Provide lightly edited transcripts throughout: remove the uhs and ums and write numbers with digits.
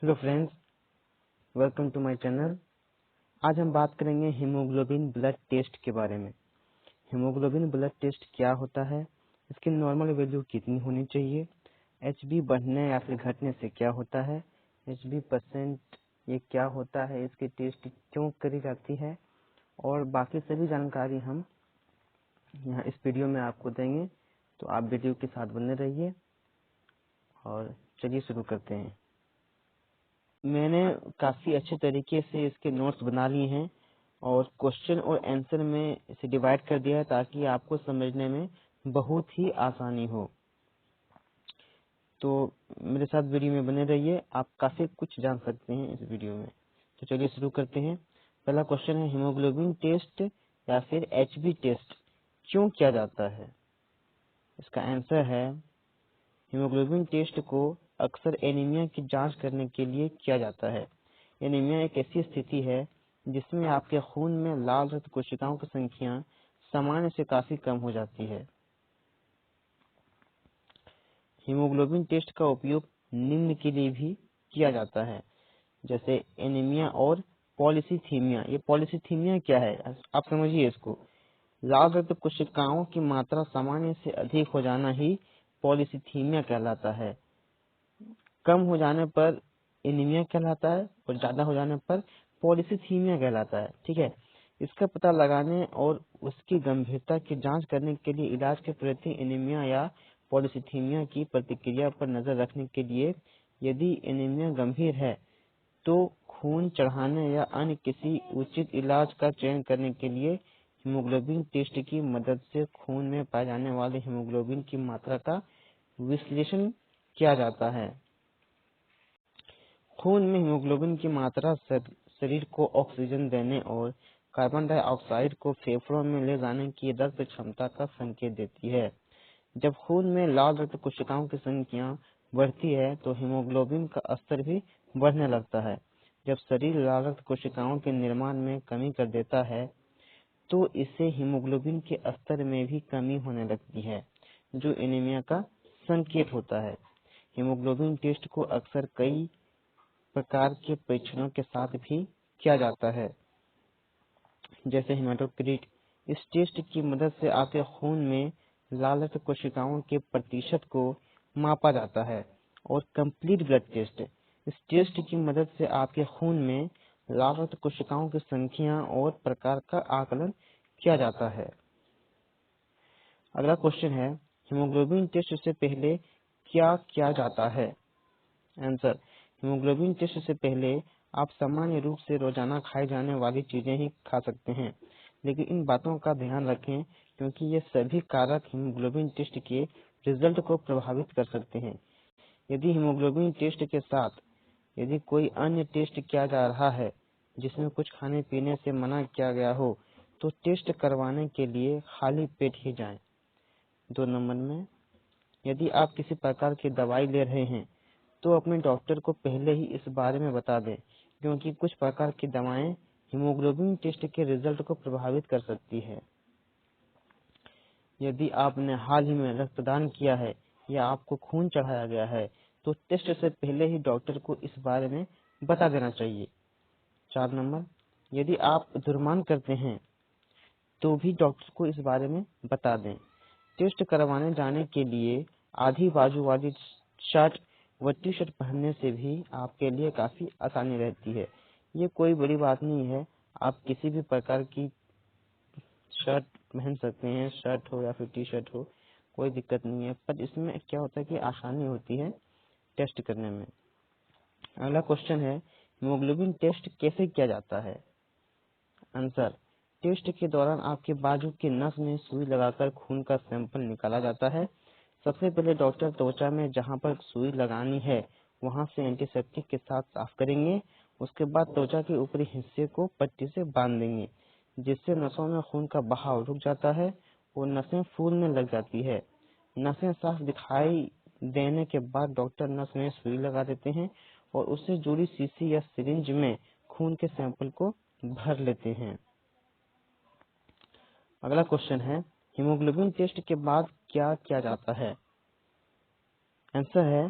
Hello friends, welcome to my channel. आज हम बात करेंगे हीमोग्लोबिन ब्लड टेस्ट के बारे में। हीमोग्लोबिन ब्लड टेस्ट क्या होता है, इसकी नॉर्मल वैल्यू कितनी होनी चाहिए, एचबी बढ़ने या फिर घटने से क्या होता है, एचबी परसेंट ये क्या होता है, इसकी टेस्ट क्यों करी जाती है और बाकी सभी जानकारी हम यहाँ इस वीडियो में आपको देंगे। तो आप वीडियो के साथ बने रहिए और चलिए शुरू करते हैं। मैंने काफी अच्छे तरीके से इसके नोट्स बना लिए हैं और क्वेश्चन और आंसर में इसे डिवाइड कर दिया है ताकि आपको समझने में बहुत ही आसानी हो। तो मेरे साथ वीडियो में बने रहिए, आप काफी कुछ जान सकते हैं इस वीडियो में। तो चलिए शुरू करते हैं। पहला क्वेश्चन है, हीमोग्लोबिन टेस्ट या फिर एचबी टेस्ट क्यों किया जाता है। इसका आंसर है, हीमोग्लोबिन टेस्ट को अक्सर एनीमिया की जांच करने के लिए किया जाता है। एनीमिया एक ऐसी स्थिति है जिसमें आपके खून में लाल रक्त कोशिकाओं की संख्या सामान्य से काफी कम हो जाती है। हीमोग्लोबिन टेस्ट का उपयोग निम्न के लिए भी किया जाता है, जैसे एनीमिया और पॉलीसीथीमिया। ये पॉलीसीथीमिया क्या है, आप समझिए इसको। लाल रक्त कोशिकाओं की मात्रा सामान्य से अधिक हो जाना ही पॉलीसीथीमिया कहलाता है। कम हो जाने पर एनीमिया कहलाता है और ज्यादा हो जाने पर पॉलीसीथीमिया कहलाता है। ठीक है, इसका पता लगाने और उसकी गंभीरता की जांच करने के लिए इलाज के प्रति एनीमिया या पॉलीसीथीमिया की प्रतिक्रिया पर नजर रखने के लिए यदि एनीमिया गंभीर है तो खून चढ़ाने या अन्य किसी उचित इलाज का चयन करने के लिए हीमोग्लोबिन टेस्ट की मदद से खून में पाए जाने वाले हीमोग्लोबिन की मात्रा का विश्लेषण किया जाता है। खून में हीमोग्लोबिन की मात्रा शरीर को ऑक्सीजन देने और कार्बन डाइऑक्साइड को फेफड़ों में ले जाने की रक्त क्षमता का संकेत देती है। जब खून में लाल रक्त कोशिकाओं की संख्या बढ़ती है तो हीमोग्लोबिन का स्तर भी बढ़ने लगता है। जब शरीर लाल रक्त कोशिकाओं के निर्माण में कमी कर देता है तो इससे हीमोग्लोबिन के स्तर में भी कमी होने लगती है, जो एनीमिया का संकेत होता है। हीमोग्लोबिन टेस्ट को अक्सर कई प्रकार के परीक्षणों के साथ भी किया जाता है, जैसे हेमाटोक्रिट। इस टेस्ट की मदद से आपके खून में लाल रक्त कोशिकाओं के प्रतिशत को मापा जाता है। और कंप्लीट ब्लड टेस्ट, इस टेस्ट की मदद से आपके खून में लाल रक्त कोशिकाओं की संख्या और प्रकार का आकलन किया जाता है। अगला क्वेश्चन है, हीमोग्लोबिन टेस्ट से पहले क्या किया जाता है। आंसर, हीमोग्लोबिन टेस्ट से पहले आप सामान्य रूप से रोजाना खाई जाने वाली चीजें ही खा सकते हैं, लेकिन इन बातों का ध्यान रखें क्योंकि ये सभी कारक हीमोग्लोबिन टेस्ट के रिजल्ट को प्रभावित कर सकते हैं। यदि हीमोग्लोबिन टेस्ट के साथ यदि कोई अन्य टेस्ट किया जा रहा है जिसमें कुछ खाने पीने से मना किया गया हो तो टेस्ट करवाने के लिए खाली पेट ही जाएं। 2 नंबर में, यदि आप किसी प्रकार की दवाई ले रहे हैं तो अपने डॉक्टर को पहले ही इस बारे में बता दें, क्योंकि कुछ प्रकार की दवाएं हीमोग्लोबिन टेस्ट के रिजल्ट को प्रभावित कर सकती है। यदि आपने हाल ही में रक्तदान किया है या आपको खून चढ़ाया गया है तो टेस्ट से पहले ही डॉक्टर को इस बारे में बता देना चाहिए। 4 नंबर, यदि आप धूम्रपान करते हैं तो भी डॉक्टर को इस बारे में बता दें। टेस्ट करवाने जाने के लिए आधी बाजू वाली शर्ट व टी शर्ट पहनने से भी आपके लिए काफी आसानी रहती है। ये कोई बड़ी बात नहीं है, आप किसी भी प्रकार की शर्ट पहन सकते हैं, शर्ट हो या फिर टी शर्ट हो, कोई दिक्कत नहीं है। पर इसमें क्या होता है कि आसानी होती है टेस्ट करने में। अगला क्वेश्चन है, हीमोग्लोबिन टेस्ट कैसे किया जाता है। आंसर, टेस्ट के दौरान आपके बाजू के नस में सुई लगाकर खून का सैंपल निकाला जाता है। सबसे पहले डॉक्टर त्वचा में जहां पर सुई लगानी है वहां से एंटीसेप्टिक के साथ साफ करेंगे। उसके बाद त्वचा के ऊपरी हिस्से को पट्टी से बांध देंगे, जिससे नसों में खून का बहाव रुक जाता है और नसें फूलने लग जाती है। नसें साफ दिखाई देने के बाद डॉक्टर नस में सुई लगा देते हैं और उससे जुड़ी शीशी या सिरिंज में खून के सैंपल को भर लेते हैं। अगला क्वेश्चन है, हीमोग्लोबिन टेस्ट के बाद क्या किया जाता है। आंसर है,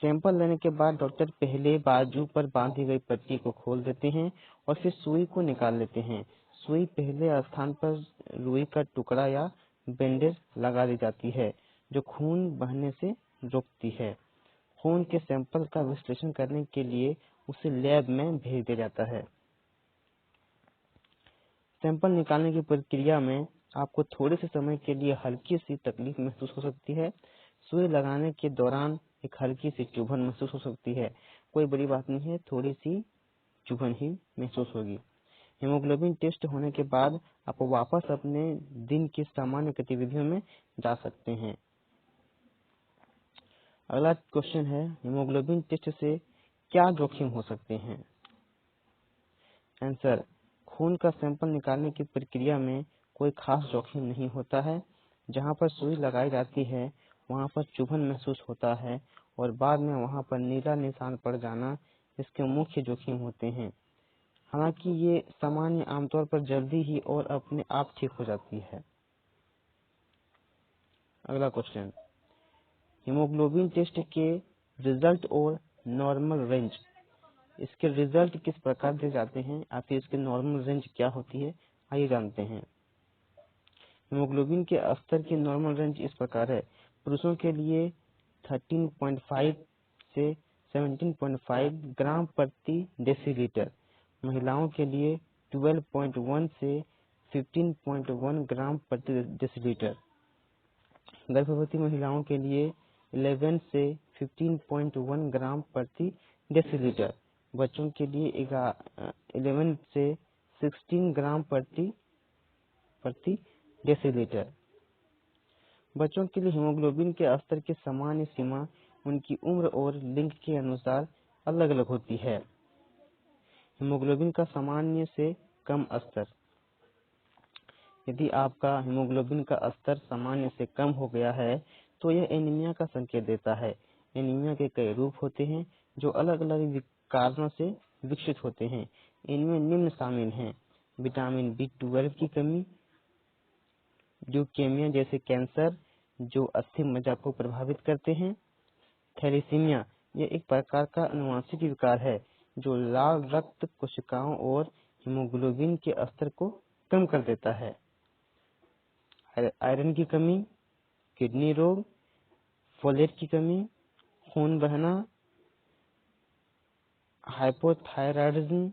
सैंपल लेने के बाद डॉक्टर पहले बाजू पर बांधी गई पट्टी को खोल देते हैं और फिर सुई को निकाल लेते हैं। सुई पहले स्थान पर रुई का टुकड़ा या बैंडेज लगा दी जाती है जो खून बहने से रोकती है। खून के सैंपल का विश्लेषण करने के लिए उसे लैब में भेज दिया जाता है। सैंपल निकालने की प्रक्रिया में आपको थोड़े से समय के लिए हल्की सी तकलीफ महसूस हो सकती है। सुई लगाने के दौरान एक हल्की सी चुभन महसूस हो सकती है। कोई बड़ी बात नहीं है, थोड़ी सी चुभन ही महसूस होगी। हीमोग्लोबिन टेस्ट होने के बाद आप वापस अपने दिन की सामान्य गतिविधियों में जा सकते हैं। अगला क्वेश्चन है, हीमोग्लोबिन टेस्ट से क्या जोखिम हो सकते हैं? आंसर, खून का सैंपल निकालने की प्रक्रिया में कोई खास जोखिम नहीं होता है। जहां पर सुई लगाई जाती है वहां पर चुभन महसूस होता है और बाद में वहां पर नीला निशान पड़ जाना इसके मुख्य जोखिम होते हैं। हालांकि ये सामान्य आमतौर पर जल्दी ही और अपने आप ठीक हो जाती है। अगला क्वेश्चन, हीमोग्लोबिन टेस्ट के रिजल्ट और नॉर्मल रेंज, इसके रिजल्ट किस प्रकार दिए जाते हैं, या फिर इसके नॉर्मल रेंज क्या होती है, आइए जानते हैं। हीमोग्लोबिन के स्तर की नॉर्मल रेंज इस प्रकार है। पुरुषों के लिए 13.5 से 17.5 ग्राम प्रति डेसीलीटर, महिलाओं के लिए 12.1 से 15.1 ग्राम प्रति डेसीलीटर, गर्भवती महिलाओं के लिए 11 से 15.1 ग्राम प्रति डेसीलीटर, बच्चों के लिए 11 से 16 ग्राम प्रति डेसीलीटर। बच्चों के लिए हीमोग्लोबिन के स्तर की सामान्य सीमा उनकी उम्र और लिंग के अनुसार अलग अलग होती है। हीमोग्लोबिन का सामान्य से कम स्तर, यदि आपका हीमोग्लोबिन का स्तर सामान्य से कम हो गया है तो यह एनीमिया का संकेत देता है। एनीमिया के कई रूप होते हैं जो अलग अलग कारणों से विकसित होते हैं। इनमें निम्न शामिल हैं: विटामिन B12 की कमी, ल्यूकेमिया जैसे कैंसर जो अस्थि मज्जा को प्रभावित करते हैं, थैलेसीमिया, यह एक प्रकार का आनुवंशिक विकार है जो लाल रक्त कोशिकाओं और हीमोग्लोबिन के स्तर को कम कर देता है, आयरन की कमी, किडनी रोग, फोलेट की कमी, खून बहना, हाइपोथायरायडिज्म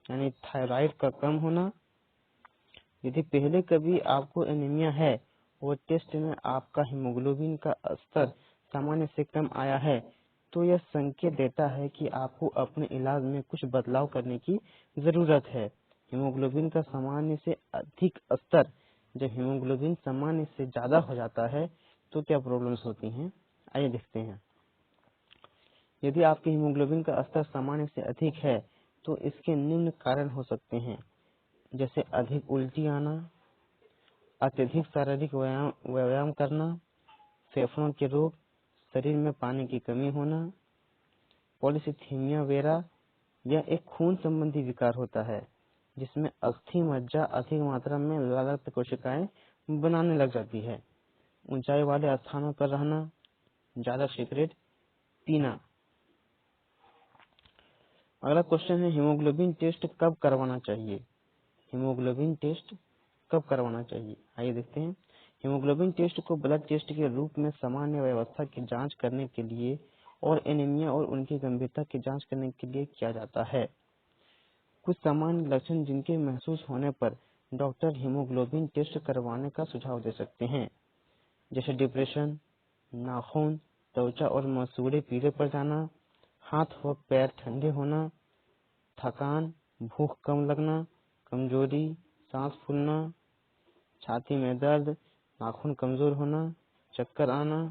यानी थायराइड का कम होना। यदि पहले कभी आपको एनीमिया है और टेस्ट में आपका हीमोग्लोबिन का स्तर सामान्य से कम आया है तो यह संकेत देता है कि आपको अपने इलाज में कुछ बदलाव करने की जरूरत है। हीमोग्लोबिन का सामान्य से अधिक स्तर, जब हीमोग्लोबिन सामान्य से ज्यादा हो जाता है तो क्या प्रॉब्लम्स होती हैं, आइए देखते हैं। यदि आपके हीमोग्लोबिन का स्तर सामान्य से अधिक है तो इसके निम्न कारण हो सकते हैं, जैसे अधिक उल्टी आना, अत्यधिक शारीरिक व्यायाम करना, फेफड़ों के रोग, शरीर में पानी की कमी होना, पॉलीसिथीमिया वेरा, यह एक खून संबंधी विकार होता है जिसमें अस्थि मज्जा अधिक मात्रा में लाल रक्त कोशिकाएं बनाने लग जाती है, ऊंचाई वाले स्थानों पर रहना, ज्यादा सिगरेट पीना। अगला क्वेश्चन है, हीमोग्लोबिन टेस्ट कब करवाना चाहिए? हीमोग्लोबिन टेस्ट कब करवाना चाहिए, आइए देखते हैं। हीमोग्लोबिन टेस्ट को ब्लड टेस्ट के रूप में सामान्य व्यवस्था की जांच करने के लिए और एनीमिया और उनकी गंभीरता की जांच करने के लिए किया जाता है। कुछ सामान्य लक्षण जिनके महसूस होने पर डॉक्टर हीमोग्लोबिन टेस्ट करवाने का सुझाव दे सकते हैं, जैसे डिप्रेशन, नाखून, त्वचा और मसूड़े पीले पड़ जाना, हाथ व पैर ठंडे होना, थकान, भूख कम लगना, कमजोरी, सांस फूलना, छाती में दर्द, नाखून कमजोर होना, चक्कर आना।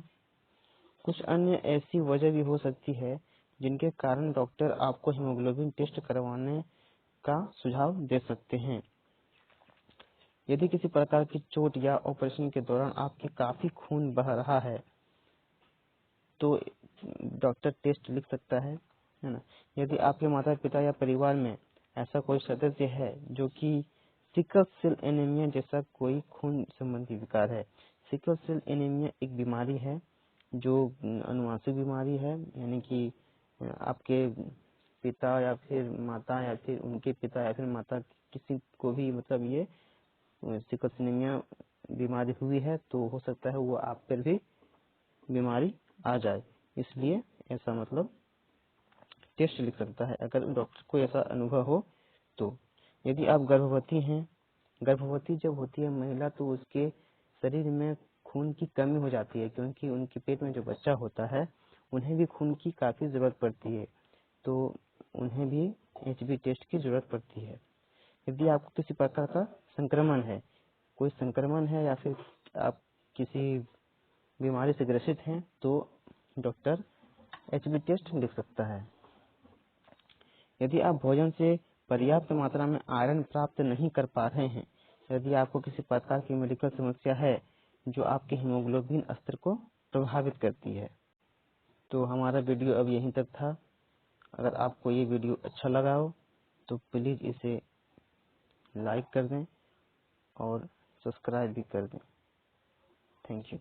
कुछ अन्य ऐसी वजह भी हो सकती है जिनके कारण डॉक्टर आपको हीमोग्लोबिन टेस्ट करवाने का सुझाव दे सकते हैं। यदि किसी प्रकार की चोट या ऑपरेशन के दौरान आपके काफी खून बह रहा है तो डॉक्टर टेस्ट लिख सकता है ना। यदि आपके माता पिता या परिवार में ऐसा कोई सदस्य है जो कि सिकल सेल एनीमिया जैसा कोई खून संबंधी विकार है। सिकल सेल एनीमिया एक बीमारी है जो अनुवांशिक बीमारी है, यानी कि आपके पिता या फिर माता या फिर उनके पिता या फिर माता किसी को भी मतलब ये सिकलसेनिया बीमारी हुई है, तो हो सकता है वो आप पर भी बीमारी आ जाए। इसलिए ऐसा मतलब टेस्ट लिख सकता है अगर डॉक्टर को ऐसा अनुभव हो तो। यदि आप गर्भवती हैं, गर्भवती जब होती है महिला, तो उसके शरीर में खून की कमी हो जाती है, क्योंकि उनके पेट में जो बच्चा होता है उन्हें भी खून की काफ़ी ज़रूरत पड़ती है, तो उन्हें भी HB टेस्ट की ज़रूरत पड़ती है। यदि आपको किसी प्रकार का संक्रमण है, कोई संक्रमण है या फिर आप किसी बीमारी से ग्रसित हैं, तो डॉक्टर HB टेस्ट लिख सकता है। यदि आप भोजन से पर्याप्त मात्रा में आयरन प्राप्त नहीं कर पा रहे हैं, यदि आपको किसी प्रकार की मेडिकल समस्या है जो आपके हीमोग्लोबिन स्तर को प्रभावित करती है। तो हमारा वीडियो अब यहीं तक था। अगर आपको ये वीडियो अच्छा लगा हो तो प्लीज़ इसे लाइक कर दें और सब्सक्राइब भी कर दें। Thank you.